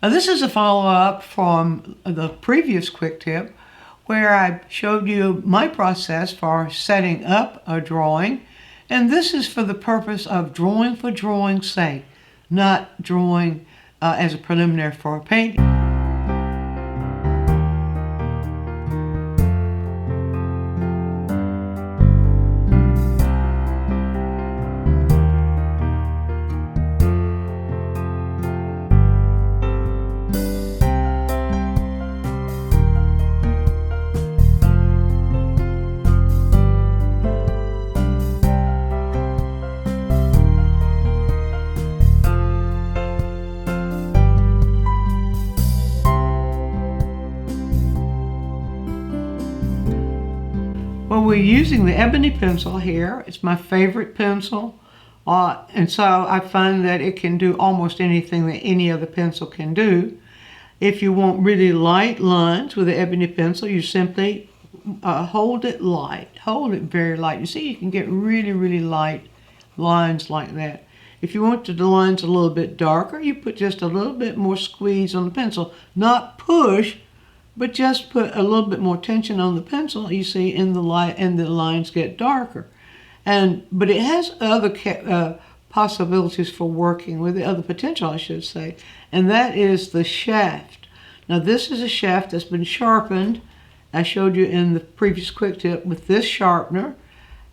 Now, this is a follow-up from the previous quick tip where I showed you my process for setting up a drawing. And this is for the purpose of drawing for drawing's sake, not drawing as a preliminary for a painting. Well, we're using the ebony pencil here. It's my favorite pencil. And so I find that it can do almost anything that any other pencil can do. If you want really light lines with the ebony pencil, you simply hold it light. Hold it very light. You see, you can get really, really light lines like that. If you want the lines a little bit darker, you put just a little bit more squeeze on the pencil. Not push, but just put a little bit more tension on the pencil, you see, in the light, and the lines get darker. But it has other possibilities for working with it, other potential, I should say, and that is the shaft. Now, this is a shaft that's been sharpened. I showed you in the previous quick tip with this sharpener,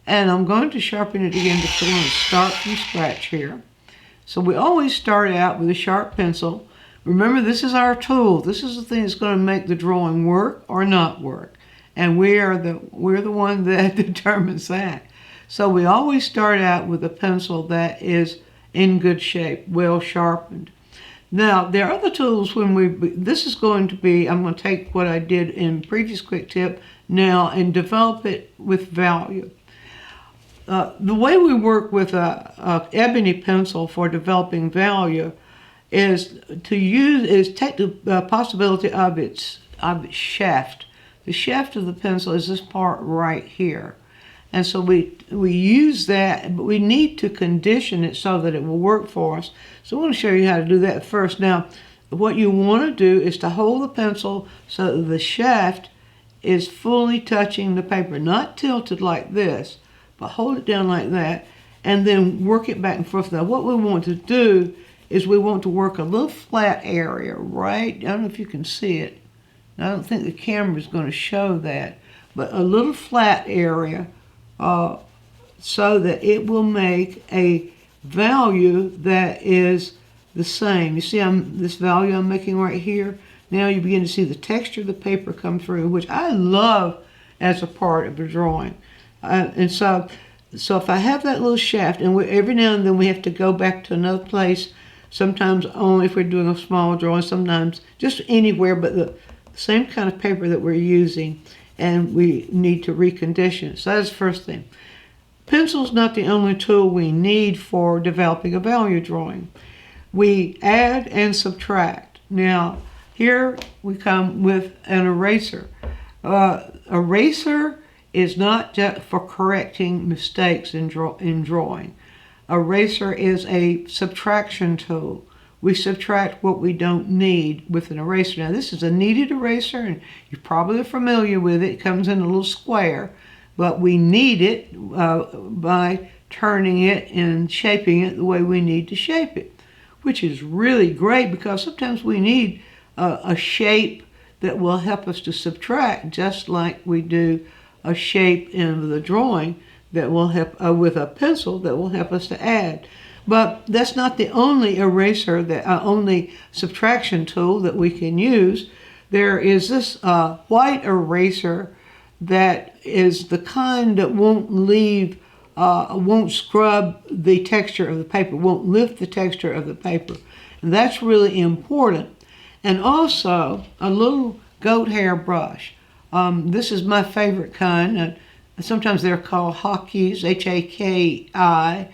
and I'm going to sharpen it again because I'm going to start from scratch here. So we always start out with a sharp pencil. Remember, this is our tool. This is the thing that's going to make the drawing work or not work. And we're the one that determines that. So we always start out with a pencil that is in good shape, well sharpened. Now, there are other tools this is going to be, I'm going to take what I did in previous quick tip now and develop it with value. The way we work with a ebony pencil for developing value is take the possibility of its shaft. The shaft of the pencil is this part right here. And so we use that, but we need to condition it so that it will work for us. So I want to show you how to do that first. Now, what you want to do is to hold the pencil so that the shaft is fully touching the paper, not tilted like this, but hold it down like that, and then work it back and forth. Now, what we want to do is we want to work a little flat area, right? I don't know if you can see it. I don't think the camera is going to show that, but a little flat area so that it will make a value that is the same. You see this value I'm making right here? Now you begin to see the texture of the paper come through, which I love as a part of the drawing. And so if I have that little shaft, and every now and then we have to go back to another place, sometimes only if we're doing a small drawing, sometimes just anywhere but the same kind of paper that we're using, and we need to recondition it. So that's the first thing. Pencil's not the only tool we need for developing a value drawing. We add and subtract. Now, here we come with an eraser. Eraser is not just for correcting mistakes in drawing. Eraser is a subtraction tool. We subtract what we don't need with an eraser. Now, this is a kneaded eraser, and you're probably familiar with it. It comes in a little square, but we knead it by turning it and shaping it the way we need to shape it, which is really great because sometimes we need a shape that will help us to subtract, just like we do a shape in the drawing that will help with a pencil that will help us to add. But that's not the only eraser, only subtraction tool that we can use. There is this white eraser that is the kind that won't scrub the texture of the paper, won't lift the texture of the paper. And that's really important. And also a little goat hair brush. This is my favorite kind. Sometimes they're called hockeys, H-A-K-I,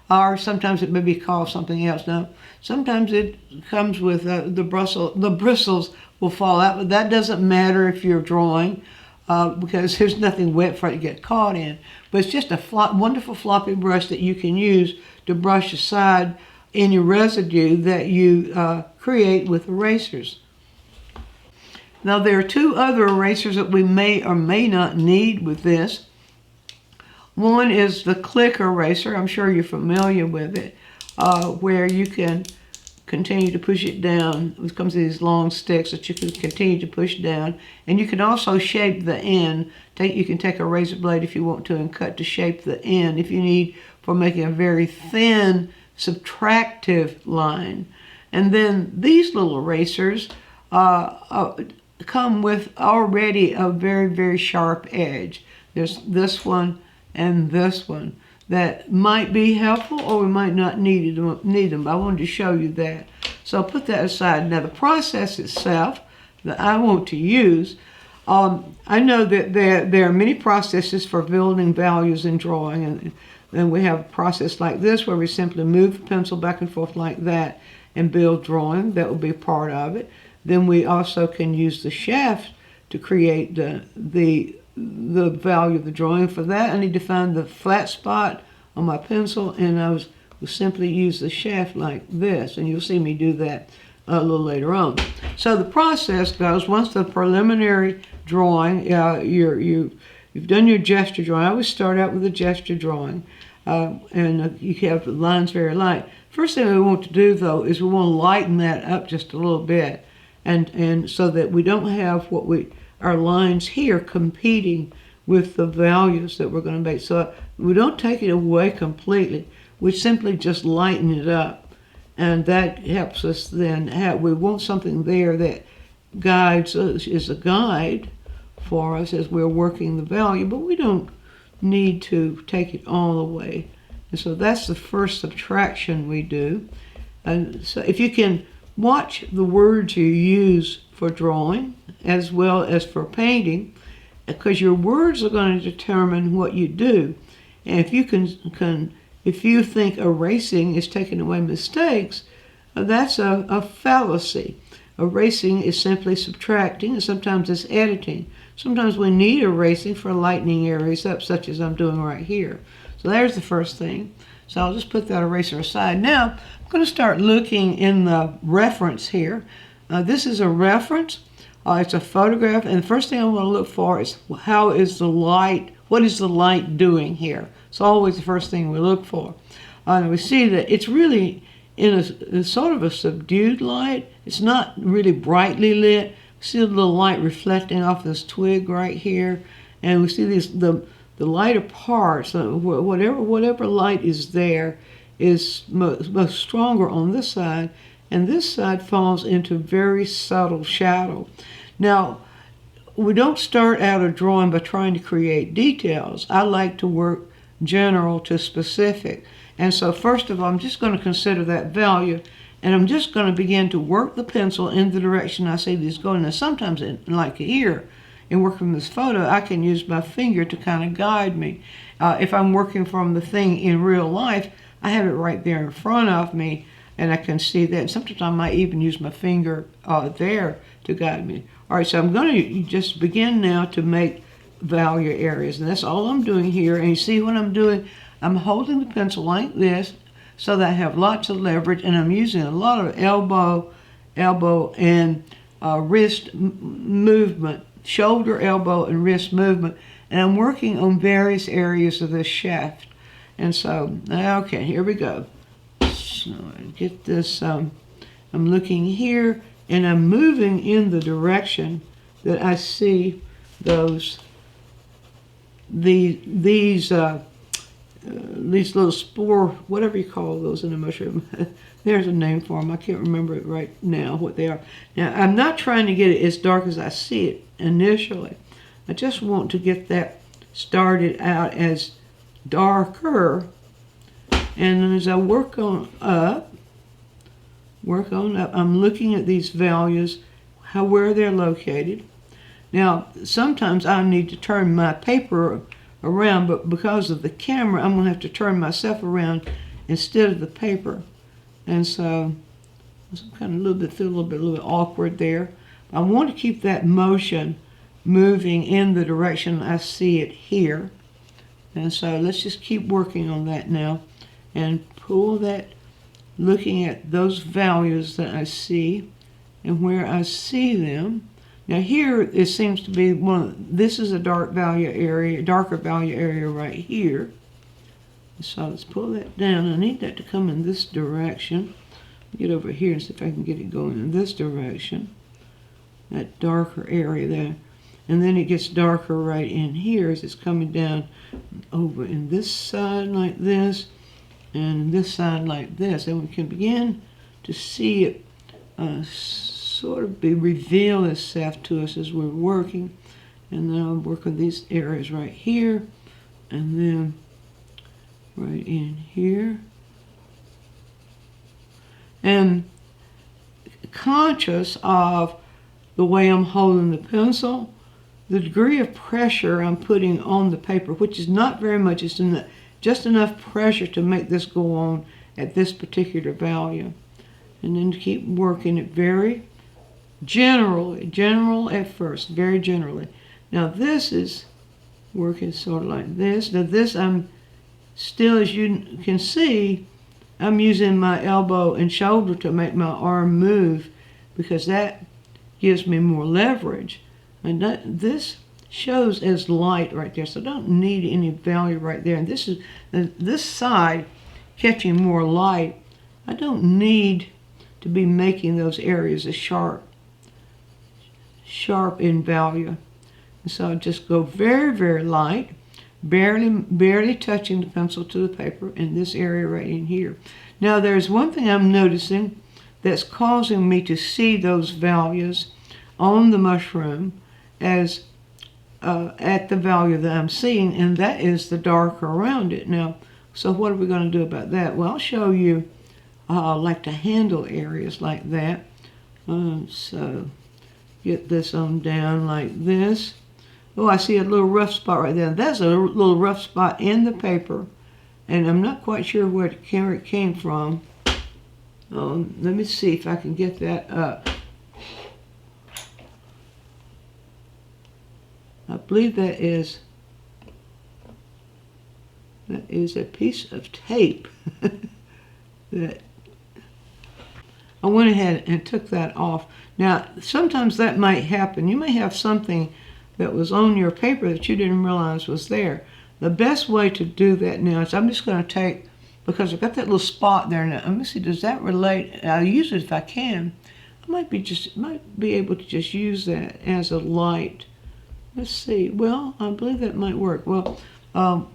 or sometimes it may be called something else. Now, sometimes it comes with the bristles will fall out, but that doesn't matter if you're drawing because there's nothing wet for it to get caught in. But it's just a wonderful floppy brush that you can use to brush aside any residue that you create with erasers. Now there are two other erasers that we may or may not need with this. One is the click eraser. I'm sure you're familiar with it, where you can continue to push it down. It comes in these long sticks that you can continue to push down. And you can also shape the end. You can take a razor blade if you want to and cut to shape the end if you need for making a very thin subtractive line. And then these little erasers come with already a very, very sharp edge. There's this one and this one that might be helpful, or we might not need them. But I wanted to show you that. So I'll put that aside. Now the process itself that I want to use, I know that there are many processes for building values in drawing, and then we have a process like this where we simply move the pencil back and forth like that and build drawing. That will be part of it. Then we also can use the shaft to create the value of the drawing. For that, I need to find the flat spot on my pencil, and I will simply use the shaft like this, and you'll see me do that a little later on. So the process goes, once the preliminary drawing, you've done your gesture drawing. I always start out with a gesture drawing, and you have the lines very light. First thing we want to do, though, is we want to lighten that up just a little bit, and so that we don't have our lines here competing with the values that we're going to make. So we don't take it away completely. We simply just lighten it up. And that helps us then we want something there that guides us, is a guide for us as we're working the value, but we don't need to take it all away. And so that's the first subtraction we do. And so if you can watch the words you use for drawing as well as for painting, because your words are going to determine what you do. And if you if you think erasing is taking away mistakes, that's a fallacy. Erasing is simply subtracting, and sometimes it's editing. Sometimes we need erasing for lightening areas up, such as I'm doing right here. So there's the first thing. So I'll just put that eraser aside. Now I'm going to start looking in the reference here. This is a reference. It's a photograph, and the first thing I want to look for is what is the light doing here? It's always the first thing we look for. And we see that it's really in a sort of a subdued light. It's not really brightly lit. We see a little light reflecting off this twig right here, and we see the lighter parts. Whatever light is there is most stronger on this side, and this side falls into very subtle shadow. Now, we don't start out a drawing by trying to create details. I like to work general to specific. And so first of all, I'm just going to consider that value, and I'm just going to begin to work the pencil in the direction I see these going. Now sometimes, like here, in working from this photo, I can use my finger to kind of guide me. If I'm working from the thing in real life, I have it right there in front of me, and I can see that. Sometimes I might even use my finger there to guide me. All right, so I'm going to just begin now to make value areas, and that's all I'm doing here. And you see what I'm doing? I'm holding the pencil like this so that I have lots of leverage, and I'm using a lot of elbow and wrist movement, shoulder, elbow, and wrist movement, and I'm working on various areas of this shaft. And so, okay, here we go. So I get this, I'm looking here, and I'm moving in the direction that I see these little spore, whatever you call those in the mushroom. There's a name for them. I can't remember it right now what they are. Now, I'm not trying to get it as dark as I see it initially. I just want to get that started out as darker. And then as I work on up, I'm looking at these values, where they're located. Now, sometimes I need to turn my paper around, but because of the camera, I'm going to have to turn myself around instead of the paper. And so I'm kind of feel a little bit awkward there. I want to keep that motion moving in the direction I see it here. And so let's just keep working on that now and pull that looking at those values that I see and where I see them. Now here it seems to be this is a darker value area right here. So let's pull that down. I need that to come in this direction. Get over here and see if I can get it going in this direction. That darker area there. And then it gets darker right in here as it's coming down over in this side like this and this side like this. And we can begin to see it sort of reveal itself to us as we're working. And then I'll work on these areas right here and then right in here. And conscious of the way I'm holding the pencil, the degree of pressure I'm putting on the paper, which is not very much, it's just enough pressure to make this go on at this particular value. And then to keep working it very general at first, very generally. Now this is working sort of like this. Now this I'm still, as you can see, I'm using my elbow and shoulder to make my arm move because that gives me more leverage. And this shows as light right there, so I don't need any value right there. And this is this side catching more light. I don't need to be making those areas as sharp in value. And so I just go very light, barely touching the pencil to the paper in this area right in here. Now there's one thing I'm noticing that's causing me to see those values on the mushroom as at the value that I'm seeing, and that is the dark around it. Now, so what are we going to do about that? Well, I'll show you like to handle areas like that. So get this on down like this. Oh, I see a little rough spot right there. That's a little rough spot in the paper, and I'm not quite sure where it came from. Let me see if I can get that up. I believe that is a piece of tape that I went ahead and took that off. Now, sometimes that might happen. You may have something that was on your paper that you didn't realize was there. The best way to do that now is I'm just going to take, because I've got that little spot there now. Let me see, does that relate? I'll use it if I can. I might be able to just use that as a light. Let's see. Well, I believe that might work. Well, I'm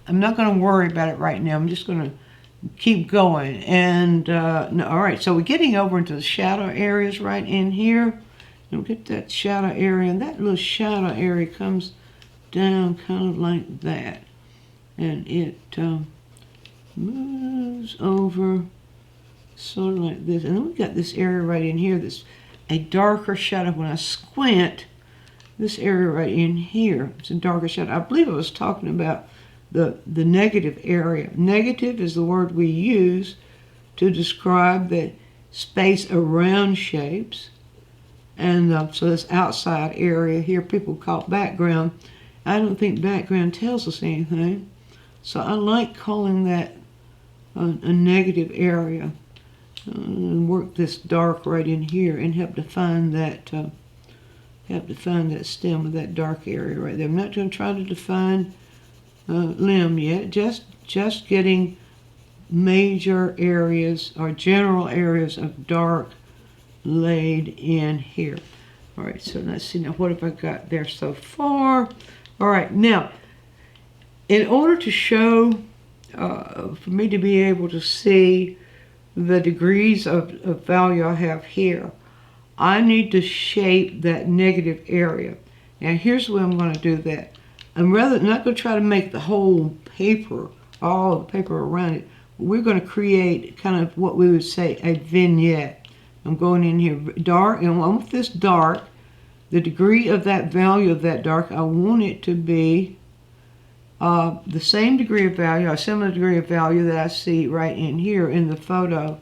not going to worry about it right now. I'm just going to keep going. And no, all right, so we're getting over into the shadow areas right in here. And we'll get that shadow area, and that little shadow area comes down kind of like that. And it moves over sort of like this. And then we've got this area right in here that's a darker shadow. When I squint, this area right in here, it's a darker shadow. I believe I was talking about the negative area. Negative is the word we use to describe the space around shapes. And so this outside area here, people call it background. I don't think background tells us anything. So I like calling that a negative area. And work this dark right in here and help define that stem of that dark area right there. I'm not going to try to define limb yet. Just getting major areas or general areas of dark laid in here. All right, so let's see now, what have I got there so far? All right, now, in order to show, for me to be able to see the degrees of value I have here, I need to shape that negative area. Now, here's the way I'm going to do that. I'm not going to try to make the whole paper, all the paper around it. We're going to create kind of what we would say a vignette. I'm going in here dark, and I want this dark, the degree of that value of that dark, I want it to be the same degree of value, a similar degree of value that I see right in here in the photo.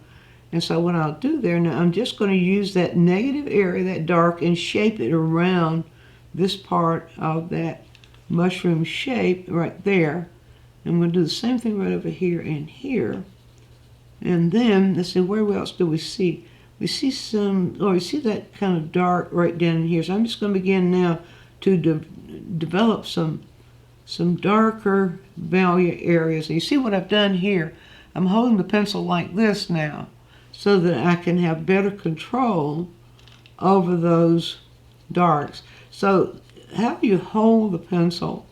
And so what I'll do there, now I'm just going to use that negative area, that dark, and shape it around this part of that mushroom shape right there. And we'll do the same thing right over here and here. And then, let's see, where else do we see? We see some, oh, you see that kind of dark right down in here. So I'm just going to begin now to develop some darker value areas. And you see what I've done here? I'm holding the pencil like this now so that I can have better control over those darks. So how do you hold the pencil?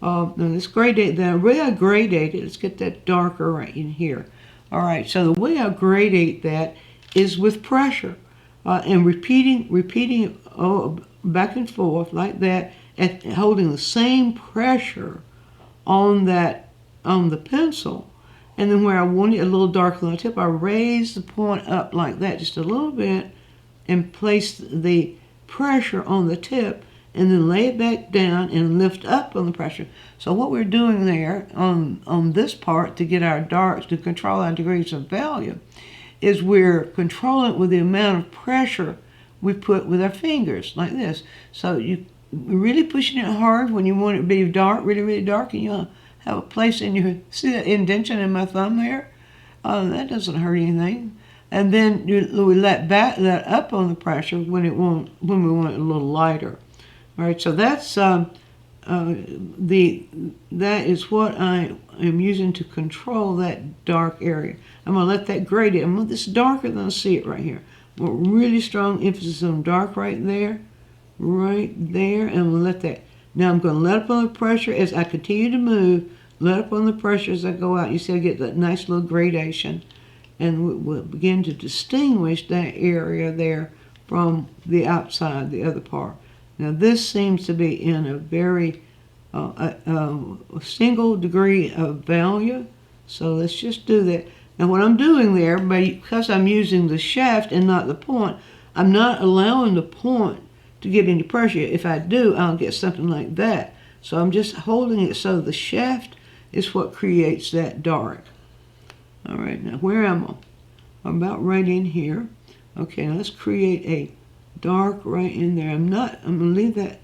Now let's gradate. The way I gradate it, let's get that darker right in here. All right, so the way I gradate that is with pressure and repeating it back and forth like that, and holding the same pressure on the pencil. And then where I want it a little darker on the tip, I raise the point up like that just a little bit and place the pressure on the tip, and then lay it back down and lift up on the pressure. So what we're doing there on this part to get our darks, to control our degrees of value, is we're controlling it with the amount of pressure we put with our fingers, like this. So you're really pushing it hard when you want it to be dark, really, really dark, and you'll have a place in your, see that indentation in my thumb there? That doesn't hurt anything. And then we let up on the pressure when we want it a little lighter. All right, so that's that is what I am using to control that dark area. I'm gonna let that gradate. I want this darker than I see it right here. I want really strong emphasis on dark right there, and I'm gonna let that. Now I'm gonna let up on the pressure as I continue to move. Let up on the pressure as I go out. You see I get that nice little gradation, and we'll begin to distinguish that area there from the outside, the other part. Now this seems to be in a very a single degree of value, so let's just do that. Now what I'm doing there, because I'm using the shaft and not the point, I'm not allowing the point to get any pressure. If I do, I'll get something like that. So I'm just holding it so the shaft is what creates that dark. All right, now where am I? I'm about right in here. Okay, now let's create a dark right in there. I'm gonna leave that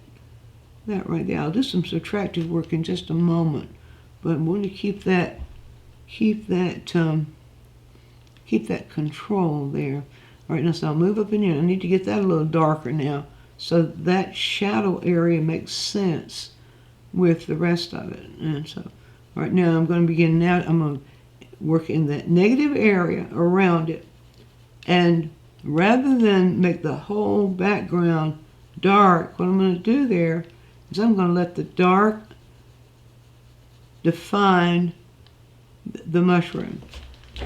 right there. I'll do some subtractive work in just a moment, but I'm going to keep that control there. All right, now so I'll move up in here. I need to get that a little darker now, so that shadow area makes sense with the rest of it. And so, all right, now I'm going to begin. Now I'm going to work in that negative area around it, and rather than make the whole background dark, what I'm going to do there is I'm going to let the dark define the mushroom.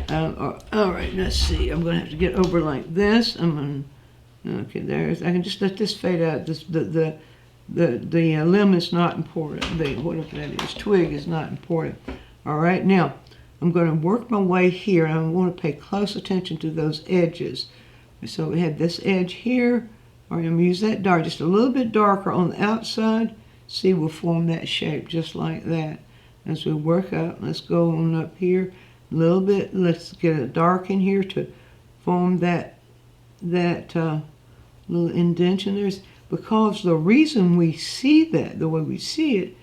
All right, let's see. I'm going to have to get over like this. Okay, I can just let this fade out. The limb is not important. Whatever that is, twig is not important. All right, now I'm going to work my way here, and I want to pay close attention to those edges. So we had this edge here. All right, I'm going to use that dark, just a little bit darker on the outside. See, we'll form that shape just like that. As we work up, let's go on up here a little bit. Let's get a dark in here to form that little indentation there. Because the reason we see that, the way we see it,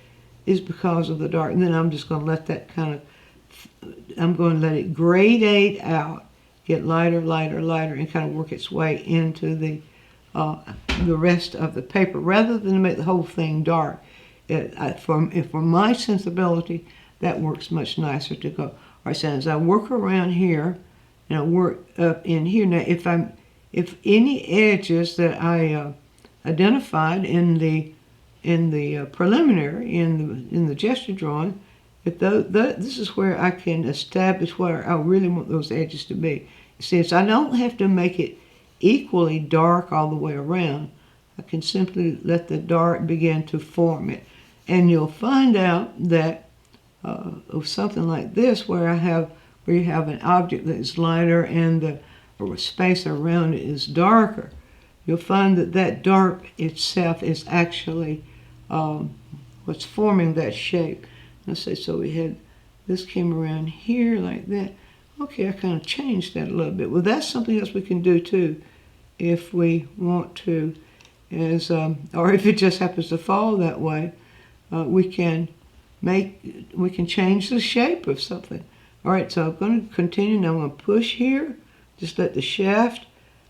is because of the dark. And then I'm just going to let that I'm going to let it gradate out, get lighter, lighter, lighter, and kind of work its way into the rest of the paper, rather than make the whole thing dark. For my sensibility, that works much nicer to go. All right, so as I work around here, and I work up in here, now if any edges that I identified in the preliminary, in the gesture drawing, this is where I can establish where I really want those edges to be. Since I don't have to make it equally dark all the way around, I can simply let the dark begin to form it. And you'll find out that of something like this, where you have an object that is lighter and the space around it is darker, you'll find that dark itself is actually what's forming that shape. Let's say, so we had this came around here like that. Okay, I kind of changed that a little bit. Well, that's something else we can do too, if we want to, or if it just happens to fall that way, we can change the shape of something. All right, so I'm going to continue. Now I'm going to push here. Just let the shaft.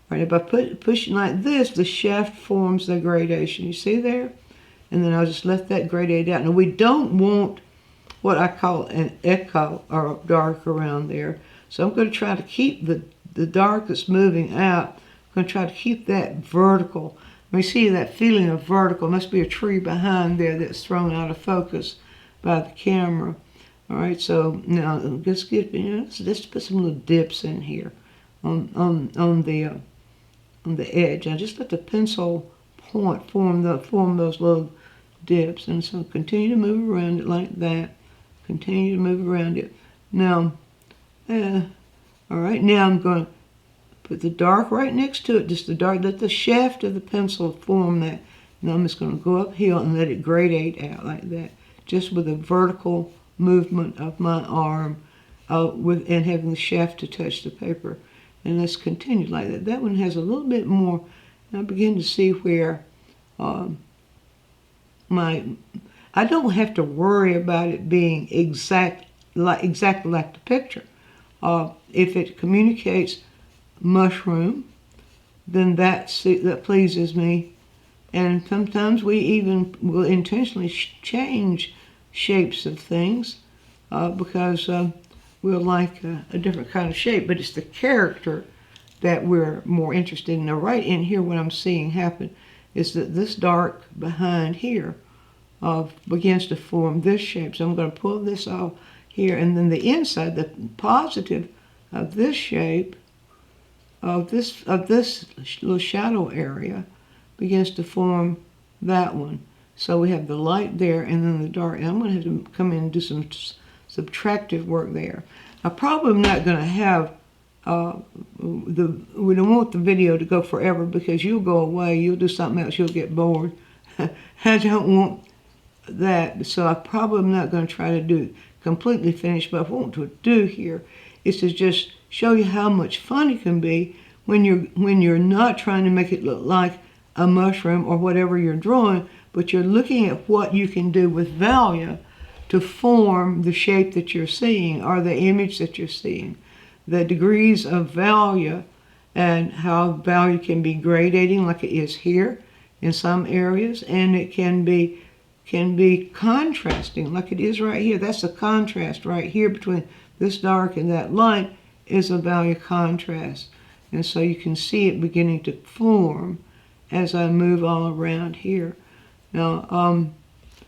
All right, if I push it like this, the shaft forms the gradation. You see there? And then I'll just let that gradate out. Now we don't want what I call an echo or dark around there. So I'm going to try to keep the dark that's moving out. I'm going to try to keep that vertical. When you see that feeling of vertical, must be a tree behind there that's thrown out of focus by the camera. All right, so now let's let's put some little dips in here on the edge. Now just let the pencil point form those little dips, and so continue to move around it like that. Continue to move around it. Now, all right. Now I'm going to put the dark right next to it. Just the dark. Let the shaft of the pencil form that. Now I'm just going to go uphill and let it gradate out like that, just with a vertical movement of my arm, and having the shaft to touch the paper. And let's continue like that. That one has a little bit more. I begin to see where I don't have to worry about it being exactly like the picture. If it communicates mushroom, then that pleases me. And sometimes we even will intentionally change shapes of things because we'll like a different kind of shape, but it's the character that we're more interested in. Now right in here, what I'm seeing happen is that this dark behind here begins to form this shape. So I'm going to pull this off here, and then the inside, the positive of this shape, of this little shadow area, begins to form that one. So we have the light there, and then the dark. And I'm going to have to come in and do some subtractive work there. I probably am not going to have we don't want the video to go forever because you'll go away, you'll do something else, you'll get bored. I don't want that, so I probably am not going to try to do completely finished. But what I want to do here is to just show you how much fun it can be when you're not trying to make it look like a mushroom or whatever you're drawing, but you're looking at what you can do with Valia to form the shape that you're seeing or the image that you're seeing. The degrees of Valia and how Valia can be gradating like it is here in some areas, and it can be contrasting like it is right here. That's a contrast right here between this dark and that light is a Valia contrast. And so you can see it beginning to form as I move all around here. Now,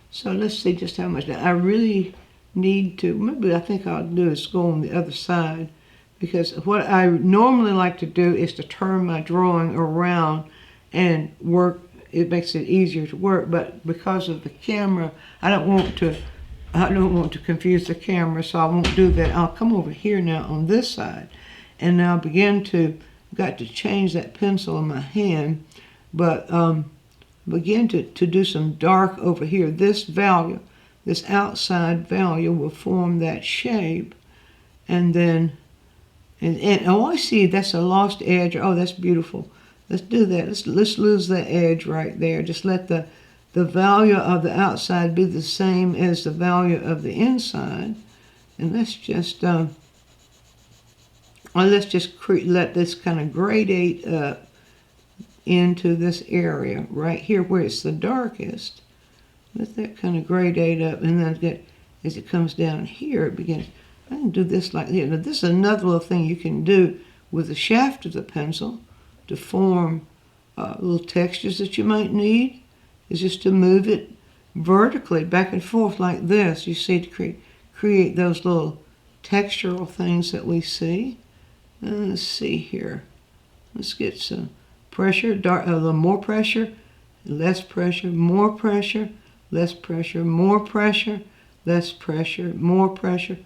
so let's see just how much. Now, I really need to, maybe I think I'll do is go on the other side, because what I normally like to do is to turn my drawing around and work. It makes it easier to work, but because of the camera, I don't want to confuse the camera, so I won't do that. I'll come over here now on this side, and now got to change that pencil in my hand, but begin to do some dark over here. This Valia, this outside Valia will form that shape, and then, and oh, I see, that's a lost edge. Oh, that's beautiful. Let's do that. Let's lose the edge right there. Just let the Valia of the outside be the same as the Valia of the inside, and let's just let this kind of gradate up into this area right here where it's the darkest. Let that kind of gradate up, and then as it comes down here, it begins. I can do this like this. Now, this is another little thing you can do with the shaft of the pencil to form little textures that you might need, is just to move it vertically back and forth like this. You see, to create those little textural things that we see. Let's see here. Let's get some pressure, a little more pressure, less pressure, more pressure, less pressure, more pressure, less pressure, more pressure,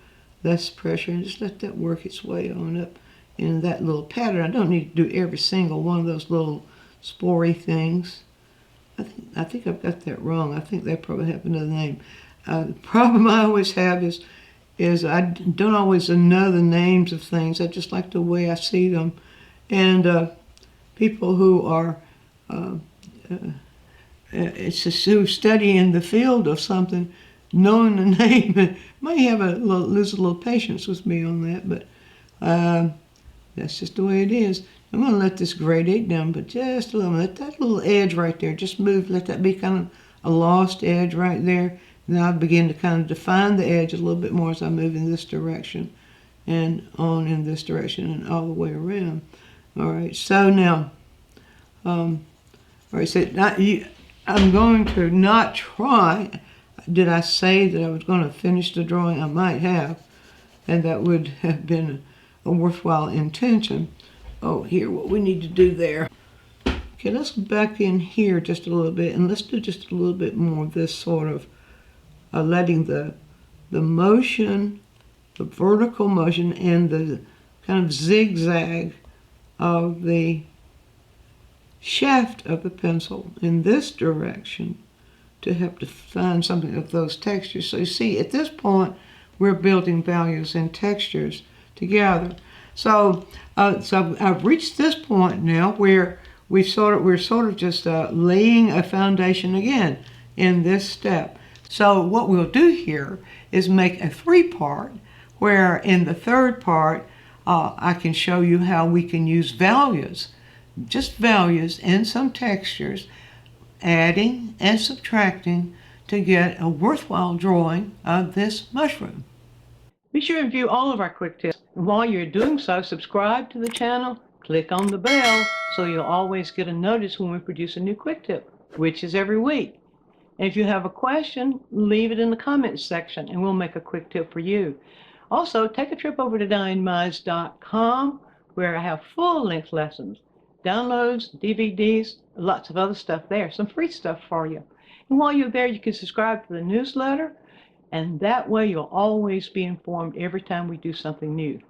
less pressure, and just let that work its way on up in that little pattern. I don't need to do every single one of those little spory things. I think I've got that wrong. I think they probably have another name. The problem I always have is I don't always know the names of things. I just like the way I see them. And people who are who study in the field of something knowing the name, may have lose a little patience with me on that, but that's just the way it is. I'm going to let this gradate down, but just a little. Let that little edge right there just move. Let that be kind of a lost edge right there. Now I begin to kind of define the edge a little bit more as I move in this direction and on in this direction and all the way around. All right, so now, all right, so I'm going to not try. Did I say that I was going to finish the drawing? I might have, and that would have been a worthwhile intention. Oh, here, what we need to do there. Okay, let's go back in here just a little bit, and let's do just a little bit more of this sort of letting the motion, the vertical motion, and the kind of zigzag of the shaft of the pencil in this direction to help define something of those textures. So you see, at this point, we're building values and textures together. So, so I've reached this point now where we're sort of just laying a foundation again in this step. So what we'll do here is make a 3-part, where in the 3rd part, I can show you how we can use values, just values and some textures, adding and subtracting to get a worthwhile drawing of this mushroom. Be sure to view all of our quick tips. And while you're doing so, subscribe to the channel, click on the bell so you'll always get a notice when we produce a new quick tip, which is every week. And if you have a question, leave it in the comments section and we'll make a quick tip for you. Also, take a trip over to DianneMize.com where I have full-length lessons, downloads, DVDs, lots of other stuff there, some free stuff for you. And while you're there, you can subscribe to the newsletter, and that way you'll always be informed every time we do something new.